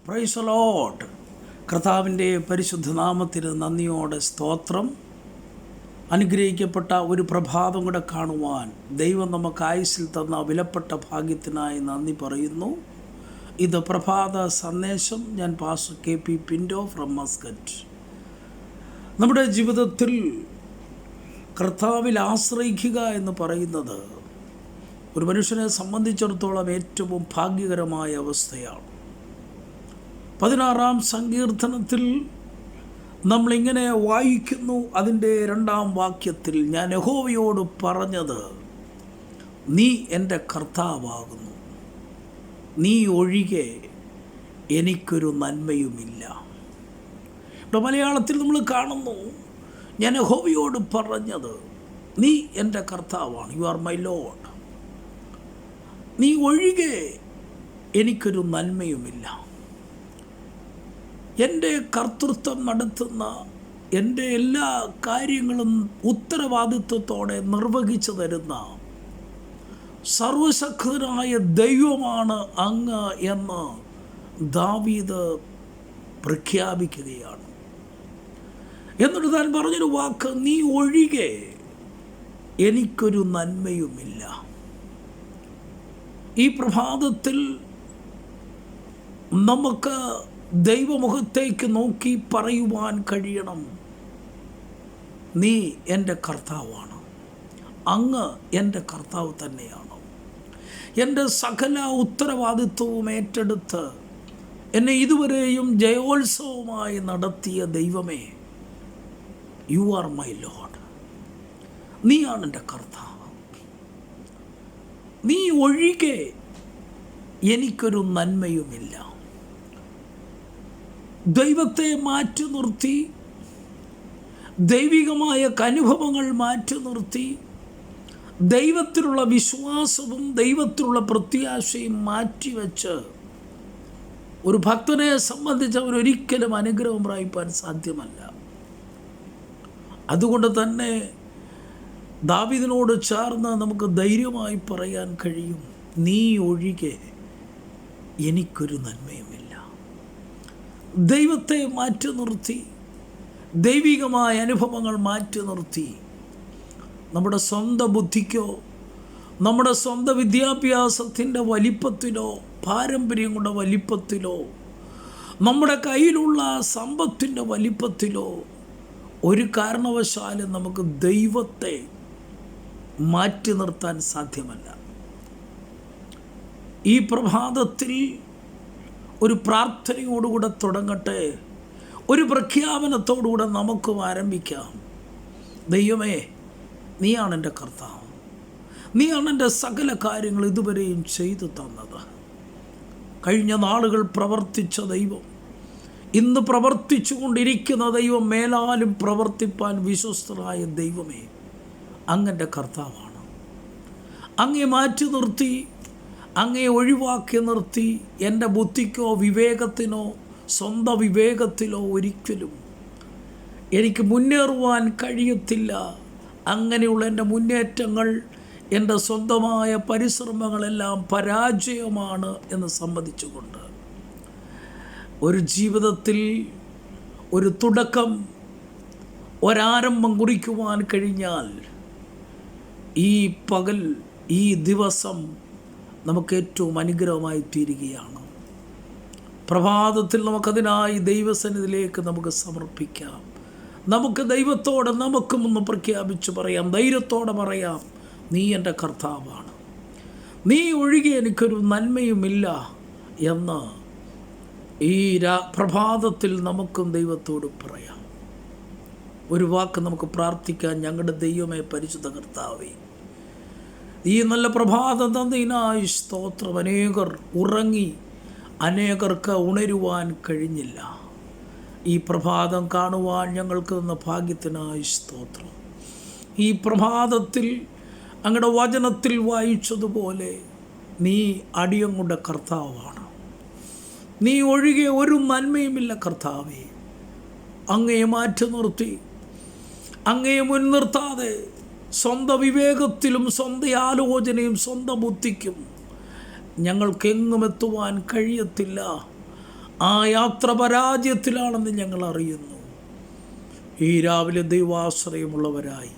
Praise the Lord. കർത്താവിൻ്റെ പരിശുദ്ധ നാമത്തിന് നന്ദിയോടെ സ്തോത്രം. അനുഗ്രഹിക്കപ്പെട്ട ഒരു പ്രഭാതം കൂടെ കാണുവാൻ ദൈവം നമുക്ക് ആയുസ്സിൽ തന്ന വിലപ്പെട്ട ഭാഗ്യത്തിനായി നന്ദി പറയുന്നു. ഇത് പ്രഭാത സന്ദേശം. ഞാൻ പാസ്റ്റർ KP പിൻഡോ ഫ്രം മസ്കറ്റ്. നമ്മുടെ ജീവിതത്തിൽ കർത്താവിൽ ആശ്രയിക്കുക എന്ന് പറയുന്നത് ഒരു മനുഷ്യനെ സംബന്ധിച്ചിടത്തോളം ഏറ്റവും ഭാഗ്യകരമായ അവസ്ഥയാണ്. 16-ാം സങ്കീർത്തനത്തിൽ നമ്മളിങ്ങനെ വായിക്കുന്നു. അതിൻ്റെ 2-ാം വാക്യത്തിൽ, ഞാൻ യഹോവയോട് പറഞ്ഞത്, നീ എൻ്റെ കർത്താവാകുന്നു, നീ ഒഴികെ എനിക്കൊരു നന്മയുമില്ല. ഇവിടെ മലയാളത്തിൽ നമ്മൾ കാണുന്നു, ഞാൻ യഹോവയോട് പറഞ്ഞത്, നീ എൻ്റെ കർത്താവാണ്, യു ആർ മൈ ലോർഡ്, നീ ഒഴികെ എനിക്കൊരു നന്മയുമില്ല. എൻ്റെ കർത്തൃത്വം നടത്തുന്ന എൻ്റെ എല്ലാ കാര്യങ്ങളും ഉത്തരവാദിത്വത്തോടെ നിർവഹിച്ചു തരുന്ന സർവശക്തനായ ദൈവമാണ് അങ്ങ് എന്ന് ദാവീദ് പ്രഖ്യാപിക്കുകയാണ്. എന്നിട്ട് താൻ പറഞ്ഞൊരു വാക്ക്, നീ ഒഴികെ എനിക്കൊരു നന്മയുമില്ല. ഈ പ്രഭാതത്തിൽ നമുക്ക് ദൈവമുഖത്തേക്ക് നോക്കി പറയുവാൻ കഴിയണം, നീ എൻ്റെ കർത്താവാണ്, അങ്ങ് എൻ്റെ കർത്താവ് തന്നെയാണ്. എൻ്റെ സകല ഉത്തരവാദിത്വവും ഏറ്റെടുത്ത് എന്നെ ഇതുവരെയും ജയോത്സവമായി നടത്തിയ ദൈവമേ, യു ആർ മൈ ലോർഡ്, നീയാണ് എൻ്റെ കർത്താവ്, നീ ഒഴികെ എനിക്കൊരു നന്മയുമില്ല. ദൈവത്തെ മാറ്റി നിർത്തി, ദൈവികമായ അനുഭവങ്ങൾ മാറ്റി നിർത്തി, ദൈവത്തിലുള്ള വിശ്വാസവും ദൈവത്തിലുള്ള പ്രത്യാശയും മാറ്റിവെച്ച് ഒരു ഭക്തനെ സംബന്ധിച്ച് അവരൊരിക്കലും അനുഗ്രഹം പ്രാപിപ്പാൻ സാധ്യമല്ല. അതുകൊണ്ട് തന്നെ ദാവീദിനോട് ചേർന്ന് നമുക്ക് ധൈര്യമായി പറയാൻ കഴിയും, നീ ഒഴികെ എനിക്കൊരു നന്മയുമില്ല. ദൈവത്തെ മാറ്റി നിർത്തി, ദൈവികമായ അനുഭവങ്ങൾ മാറ്റി നിർത്തി, നമ്മുടെ സ്വന്തം ബുദ്ധിക്കോ നമ്മുടെ സ്വന്തം വിദ്യാഭ്യാസത്തിൻ്റെ വലിപ്പത്തിലോ പാരമ്പര്യങ്ങളുടെ വലിപ്പത്തിലോ നമ്മുടെ കയ്യിലുള്ള സമ്പത്തിൻ്റെ വലിപ്പത്തിലോ ഒരു കാരണവശാലും നമുക്ക് ദൈവത്തെ മാറ്റി നിർത്താൻ സാധ്യമല്ല. ഈ പ്രഭാതത്തിൽ ഒരു പ്രാർത്ഥനയോടുകൂടെ തുടങ്ങട്ടെ, ഒരു പ്രഖ്യാപനത്തോടുകൂടെ നമുക്കും ആരംഭിക്കാം. ദൈവമേ, നീയാണ് എൻ്റെ കർത്താവ്, നീയാണ് എൻ്റെ സകല കാര്യങ്ങൾ ഇതുവരെയും ചെയ്തു തന്നത്. കഴിഞ്ഞ നാളുകൾ പ്രവർത്തിച്ച ദൈവം, ഇന്ന് പ്രവർത്തിച്ചു കൊണ്ടിരിക്കുന്ന ദൈവം, മേലാലും പ്രവർത്തിപ്പാൻ വിശ്വസ്തനായ ദൈവമേ, അങ്ങൻ്റെ കർത്താവാണ്. അങ്ങേ മാറ്റി നിർത്തി, അങ്ങേ ഒഴിവാക്കി നിർത്തി എൻ്റെ ബുദ്ധിക്കോ വിവേകത്തിനോ സ്വന്തം വിവേകത്തിലോ ഒരിക്കലും എനിക്ക് മുന്നേറുവാൻ കഴിയത്തില്ല. അങ്ങനെയുള്ള എൻ്റെ മുന്നേറ്റങ്ങൾ, എൻ്റെ സ്വന്തമായ പരിശ്രമങ്ങളെല്ലാം പരാജയമാണ് എന്ന് സമ്മതിച്ചുകൊണ്ട് ഒരു ജീവിതത്തിൽ ഒരു തുടക്കം, ഒരാരംഭം കുറിക്കുവാൻ കഴിഞ്ഞാൽ ഈ പകൽ, ഈ ദിവസം നമുക്ക് ഏറ്റവും അനുഗ്രഹമായി തീരുകയാണ്. പ്രഭാതത്തിൽ നമുക്കതിനായി ദൈവസന്നിധിയിലേക്ക് നമുക്ക് സമർപ്പിക്കാം. നമുക്ക് ദൈവത്തോടെ നമുക്കും ഒന്ന് പ്രഖ്യാപിച്ച് പറയാം, ധൈര്യത്തോടെ പറയാം, നീ എൻ്റെ കർത്താവാണ്, നീ ഒഴികെ എനിക്കൊരു നന്മയുമില്ല എന്ന് ഈ പ്രഭാതത്തിൽ നമുക്കും ദൈവത്തോട് പറയാം. ഒരു വാക്ക് നമുക്ക് പ്രാർത്ഥിക്കാം. ഞങ്ങളുടെ ദൈവമേ, പരിശുദ്ധ കർത്താവേ, ഈ നല്ല പ്രഭാതം തന്നതിനായി സ്തോത്രം. അനേകർ ഉറങ്ങി, അനേകർക്ക് ഉണരുവാൻ കഴിഞ്ഞില്ല. ഈ പ്രഭാതം കാണുവാൻ ഞങ്ങൾക്ക് തന്ന ഭാഗ്യത്തിനായി സ്തോത്രം. ഈ പ്രഭാതത്തിൽ അങ്ങയുടെ വചനത്തിൽ വായിച്ചതുപോലെ നീ അടിയങ്ങളുടെ കർത്താവാണ്, നീ ഒഴികെ ഒരു നന്മയുമില്ല കർത്താവേ. അങ്ങയെ മാറ്റി നിർത്തി, അങ്ങയെ മുൻനിർത്താതെ സ്വന്തം വിവേകത്തിലും സ്വന്തം ആലോചനയും സ്വന്തം ബുദ്ധിക്കും ഞങ്ങൾക്കെങ്ങും എത്തുവാൻ കഴിയത്തില്ല. ആ യാത്ര പരാജയത്തിലാണെന്ന് ഞങ്ങൾ അറിയുന്നു. ഈ രാവിലെ ദൈവാശ്രയമുള്ളവരായി